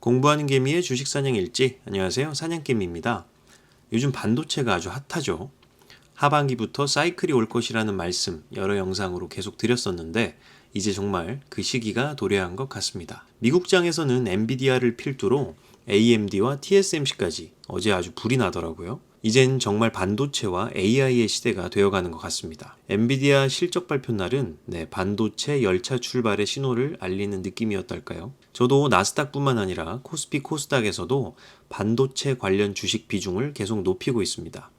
공부하는 개미의 주식 사냥 일지. 안녕하세요, 사냥개미입니다. 요즘 반도체가 아주 핫하죠. 하반기부터 사이클이 올 것이라는 말씀 여러 영상으로 계속 드렸었는데 이제 정말 그 시기가 도래한 것 같습니다. 미국장에서는 엔비디아를 필두로 AMD와 TSMC까지 어제 아주 불이 나더라고요. 이젠 정말 반도체와 AI의 시대가 되어가는 것 같습니다. 엔비디아 실적 발표 날은 반도체 열차 출발의 신호를 알리는 느낌이었달까요? 저도 나스닥뿐만 아니라 코스피 코스닥에서도 반도체 관련 주식 비중을 계속 높이고 있습니다.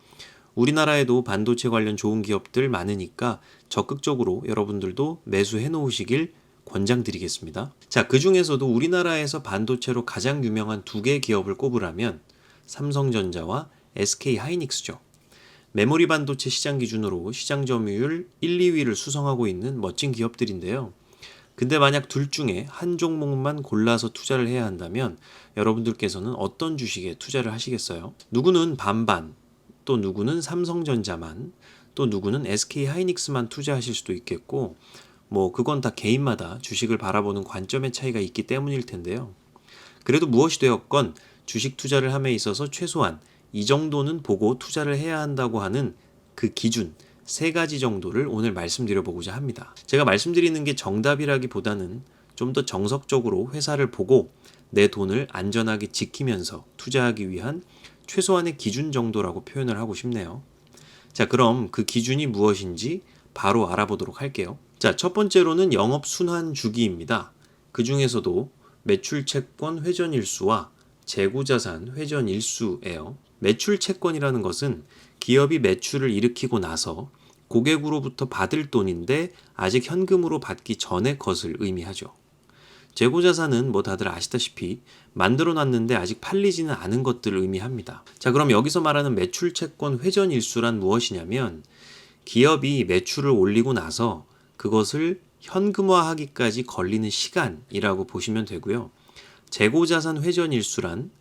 우리나라에도 반도체 관련 좋은 기업들 많으니까 적극적으로 여러분들도 매수해 놓으시길 권장드리겠습니다. 자, 그 중에서도 우리나라에서 반도체로 가장 유명한 두 개 기업을 꼽으라면 삼성전자와 SK하이닉스죠. 메모리 반도체 시장 기준으로 시장 점유율 1, 2위를 수성하고 있는 멋진 기업들인데요. 근데 만약 둘 중에 한 종목만 골라서 투자를 해야 한다면 여러분들께서는 어떤 주식에 투자를 하시겠어요? 누구는 반반, 또 누구는 삼성전자만, 또 누구는 SK하이닉스만 투자하실 수도 있겠고, 그건 다 개인마다 주식을 바라보는 관점의 차이가 있기 때문일 텐데요. 그래도 무엇이 되었건 주식 투자를 함에 있어서 최소한 이 정도는 보고 투자를 해야 한다고 하는 그 기준 세 가지 정도를 오늘 말씀드려보고자 합니다. 제가 말씀드리는 게 정답이라기보다는 좀 더 정석적으로 회사를 보고 내 돈을 안전하게 지키면서 투자하기 위한 최소한의 기준 정도라고 표현을 하고 싶네요. 자, 그럼 그 기준이 무엇인지 바로 알아보도록 할게요. 자, 첫 번째로는 영업순환 주기입니다. 그 중에서도 매출채권 회전일수와 재고자산 회전일수예요. 매출채권이라는 것은 기업이 매출을 일으키고 나서 고객으로부터 받을 돈인데 아직 현금으로 받기 전의 것을 의미하죠. 재고자산은 다들 아시다시피 만들어 놨는데 아직 팔리지는 않은 것들을 의미합니다. 자, 그럼 여기서 말하는 매출채권 회전일수란 무엇이냐면 기업이 매출을 올리고 나서 그것을 현금화하기까지 걸리는 시간이라고 보시면 되고요. 재고자산 회전일수란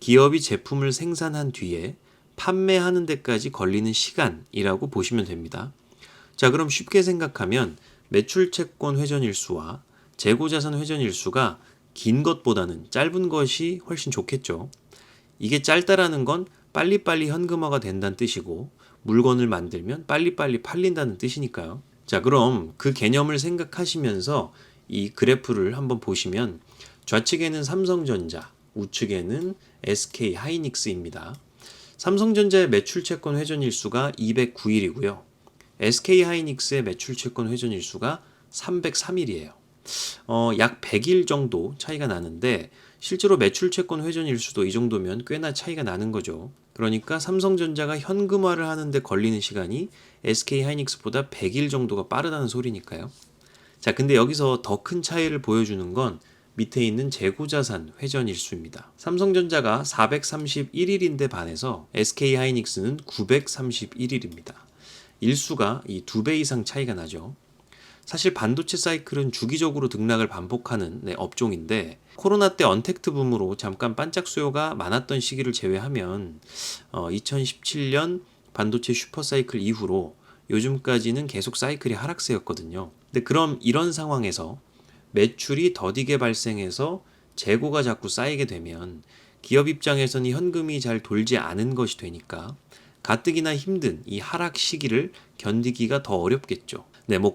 기업이 제품을 생산한 뒤에 판매하는 데까지 걸리는 시간이라고 보시면 됩니다. 자, 그럼 쉽게 생각하면 매출채권 회전일수와 재고자산 회전일수가 긴 것보다는 짧은 것이 훨씬 좋겠죠. 이게 짧다라는 건 빨리빨리 현금화가 된다는 뜻이고 물건을 만들면 빨리빨리 팔린다는 뜻이니까요. 자, 그럼 그 개념을 생각하시면서 이 그래프를 한번 보시면 좌측에는 삼성전자, 우측에는 SK하이닉스입니다. 삼성전자의 매출채권 회전일수가 209일이고요. SK하이닉스의 매출채권 회전일수가 303일이에요. 약 100일 정도 차이가 나는데 실제로 매출채권 회전일수도 이 정도면 꽤나 차이가 나는 거죠. 그러니까 삼성전자가 현금화를 하는데 걸리는 시간이 SK하이닉스보다 100일 정도가 빠르다는 소리니까요. 자, 근데 여기서 더 큰 차이를 보여주는 건 밑에 있는 재고자산 회전일수입니다. 삼성전자가 431일인데 반해서 SK하이닉스는 931일입니다. 일수가 이 2배 이상 차이가 나죠. 사실 반도체 사이클은 주기적으로 등락을 반복하는 업종인데 코로나 때 언택트 붐으로 잠깐 반짝 수요가 많았던 시기를 제외하면 2017년 반도체 슈퍼사이클 이후로 요즘까지는 계속 사이클이 하락세였거든요. 근데 그럼 이런 상황에서 매출이 더디게 발생해서 재고가 자꾸 쌓이게 되면 기업 입장에서는 현금이 잘 돌지 않은 것이 되니까 가뜩이나 힘든 이 하락 시기를 견디기가 더 어렵겠죠.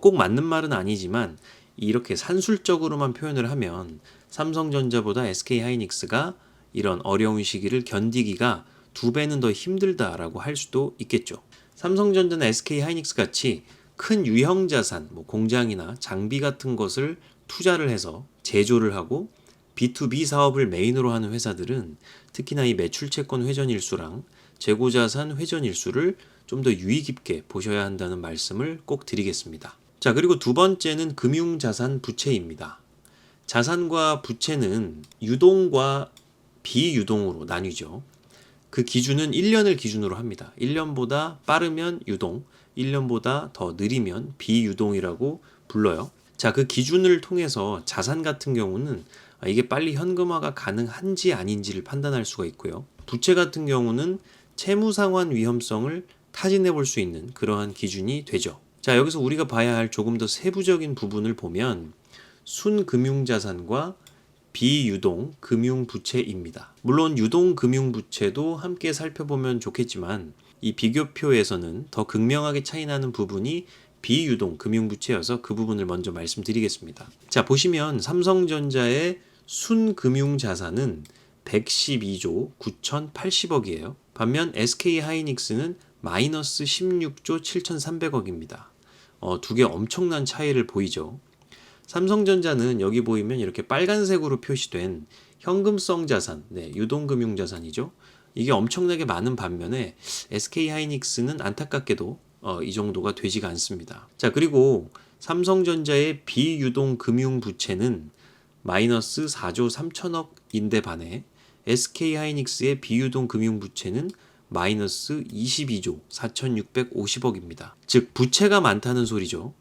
꼭 맞는 말은 아니지만 이렇게 산술적으로만 표현을 하면 삼성전자보다 SK하이닉스가 이런 어려운 시기를 견디기가 2배는 더 힘들다라고 할 수도 있겠죠. 삼성전자나 SK하이닉스 같이 큰 유형 자산, 공장이나 장비 같은 것을 투자를 해서 제조를 하고 B2B 사업을 메인으로 하는 회사들은 특히나 이 매출채권 회전일수랑 재고자산 회전일수를 좀 더 유의 깊게 보셔야 한다는 말씀을 꼭 드리겠습니다. 자, 그리고 두 번째는 금융자산 부채입니다. 자산과 부채는 유동과 비유동으로 나뉘죠. 그 기준은 1년을 기준으로 합니다. 1년보다 빠르면 유동, 1년보다 더 느리면 비유동이라고 불러요. 자, 그 기준을 통해서 자산 같은 경우는 이게 빨리 현금화가 가능한지 아닌지를 판단할 수가 있고요. 부채 같은 경우는 채무상환 위험성을 타진해 볼 수 있는 그러한 기준이 되죠. 자, 여기서 우리가 봐야 할 조금 더 세부적인 부분을 보면 순금융자산과 비유동 금융부채입니다. 물론 유동 금융부채도 함께 살펴보면 좋겠지만 이 비교표에서는 더 극명하게 차이나는 부분이 비유동 금융부채여서 그 부분을 먼저 말씀드리겠습니다. 자, 보시면 삼성전자의 순금융자산은 112조 9,080억이에요. 반면 SK하이닉스는 마이너스 16조 7,300억입니다. 두 개 엄청난 차이를 보이죠. 삼성전자는 여기 보이면 이렇게 빨간색으로 표시된 현금성 자산, 유동금융자산이죠. 이게 엄청나게 많은 반면에 SK하이닉스는 안타깝게도 이 정도가 되지가 않습니다. 자, 그리고 삼성전자의 비유동금융부채는 마이너스 4조 3천억인데 반해 SK하이닉스의 비유동금융부채는 마이너스 22조 4,650억입니다. 즉 부채가 많다는 소리죠.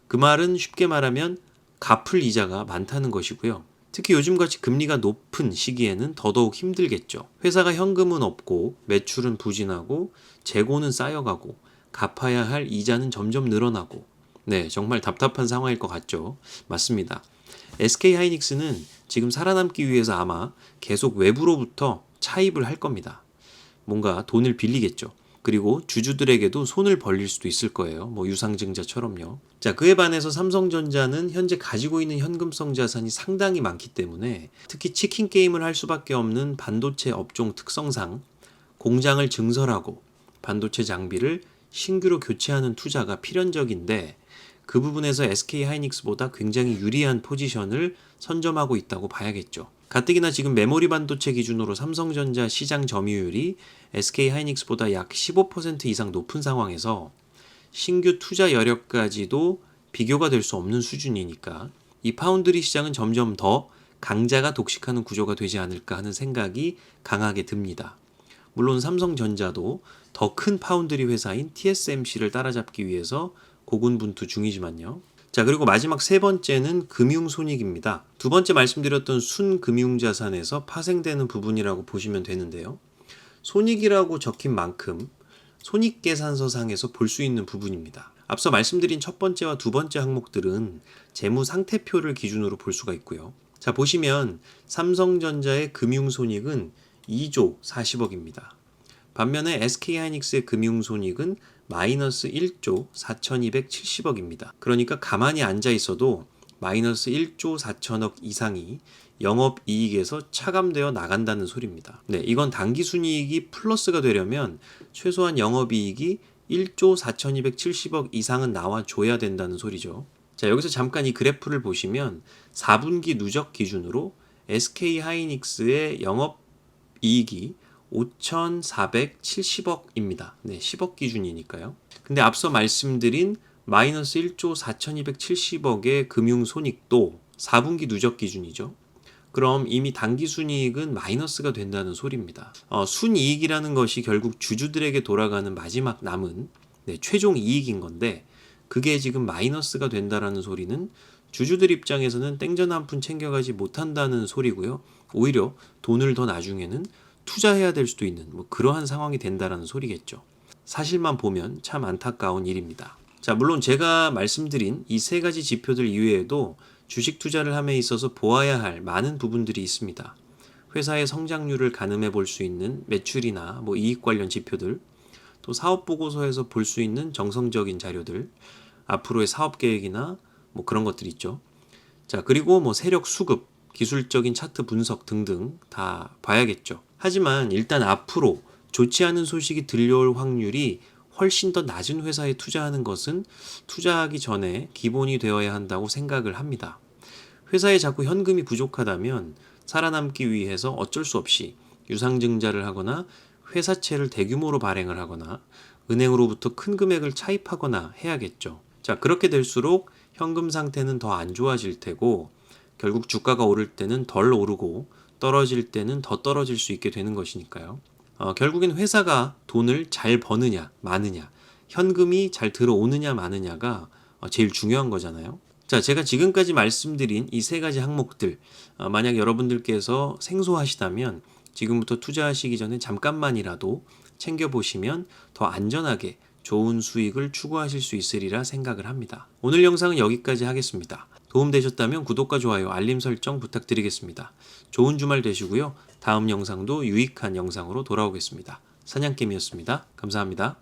그 말은 쉽게 말하면 갚을 이자가 많다는 것이고요. 특히 요즘같이 금리가 높은 시기에는 더더욱 힘들겠죠. 회사가 현금은 없고 매출은 부진하고 재고는 쌓여가고 갚아야 할 이자는 점점 늘어나고 정말 답답한 상황일 것 같죠. 맞습니다. SK하이닉스는 지금 살아남기 위해서 아마 계속 외부로부터 차입을 할 겁니다. 뭔가 돈을 빌리겠죠. 그리고 주주들에게도 손을 벌릴 수도 있을 거예요. 유상증자처럼요. 자, 그에 반해서 삼성전자는 현재 가지고 있는 현금성 자산이 상당히 많기 때문에 특히 치킨 게임을 할 수밖에 없는 반도체 업종 특성상 공장을 증설하고 반도체 장비를 신규로 교체하는 투자가 필연적인데 그 부분에서 SK하이닉스보다 굉장히 유리한 포지션을 선점하고 있다고 봐야겠죠. 가뜩이나 지금 메모리 반도체 기준으로 삼성전자 시장 점유율이 SK하이닉스보다 약 15% 이상 높은 상황에서 신규 투자 여력까지도 비교가 될 수 없는 수준이니까 이 파운드리 시장은 점점 더 강자가 독식하는 구조가 되지 않을까 하는 생각이 강하게 듭니다. 물론 삼성전자도 더 큰 파운드리 회사인 TSMC를 따라잡기 위해서 고군분투 중이지만요. 자, 그리고 마지막 세 번째는 금융손익입니다. 두 번째 말씀드렸던 순금융자산에서 파생되는 부분이라고 보시면 되는데요. 손익이라고 적힌 만큼 손익계산서상에서 볼 수 있는 부분입니다. 앞서 말씀드린 첫 번째와 두 번째 항목들은 재무상태표를 기준으로 볼 수가 있고요. 자, 보시면 삼성전자의 금융손익은 2조 40억입니다. 반면에 SK하이닉스의 금융손익은 마이너스 1조 4,270억입니다. 그러니까 가만히 앉아 있어도 마이너스 1조 4천억 이상이 영업이익에서 차감되어 나간다는 소리입니다. 이건 당기순이익이 플러스가 되려면 최소한 영업이익이 1조 4,270억 이상은 나와줘야 된다는 소리죠. 자, 여기서 잠깐 이 그래프를 보시면 4분기 누적 기준으로 SK하이닉스의 영업이익이 5,470억입니다. 10억 기준이니까요. 근데 앞서 말씀드린 마이너스 1조 4,270억의 금융손익도 4분기 누적 기준이죠. 그럼 이미 당기순이익은 마이너스가 된다는 소리입니다. 순이익이라는 것이 결국 주주들에게 돌아가는 마지막 남은 최종 이익인 건데 그게 지금 마이너스가 된다라는 소리는 주주들 입장에서는 땡전 한 푼 챙겨가지 못한다는 소리고요. 오히려 돈을 더 나중에는 투자해야 될 수도 있는 그러한 상황이 된다라는 소리겠죠. 사실만 보면 참 안타까운 일입니다. 자, 물론 제가 말씀드린 이 세 가지 지표들 이외에도 주식 투자를 함에 있어서 보아야 할 많은 부분들이 있습니다. 회사의 성장률을 가늠해 볼 수 있는 매출이나 이익 관련 지표들, 또 사업 보고서에서 볼 수 있는 정성적인 자료들, 앞으로의 사업 계획이나 그런 것들 있죠. 자, 그리고 세력 수급, 기술적인 차트 분석 등등 다 봐야겠죠. 하지만 일단 앞으로 좋지 않은 소식이 들려올 확률이 훨씬 더 낮은 회사에 투자하는 것은 투자하기 전에 기본이 되어야 한다고 생각을 합니다. 회사에 자꾸 현금이 부족하다면 살아남기 위해서 어쩔 수 없이 유상증자를 하거나 회사채를 대규모로 발행을 하거나 은행으로부터 큰 금액을 차입하거나 해야겠죠. 자, 그렇게 될수록 현금 상태는 더 안 좋아질 테고 결국 주가가 오를 때는 덜 오르고 떨어질 때는 더 떨어질 수 있게 되는 것이니까요. 결국엔 회사가 돈을 잘 버느냐 마느냐, 현금이 잘 들어오느냐 마느냐가 제일 중요한 거잖아요. 자, 제가 지금까지 말씀드린 이 세 가지 항목들, 만약 여러분들께서 생소하시다면 지금부터 투자하시기 전에 잠깐만이라도 챙겨보시면 더 안전하게 좋은 수익을 추구하실 수 있으리라 생각을 합니다. 오늘 영상은 여기까지 하겠습니다. 도움되셨다면 구독과 좋아요, 알림 설정 부탁드리겠습니다. 좋은 주말 되시고요. 다음 영상도 유익한 영상으로 돌아오겠습니다. 사냥개미였습니다. 감사합니다.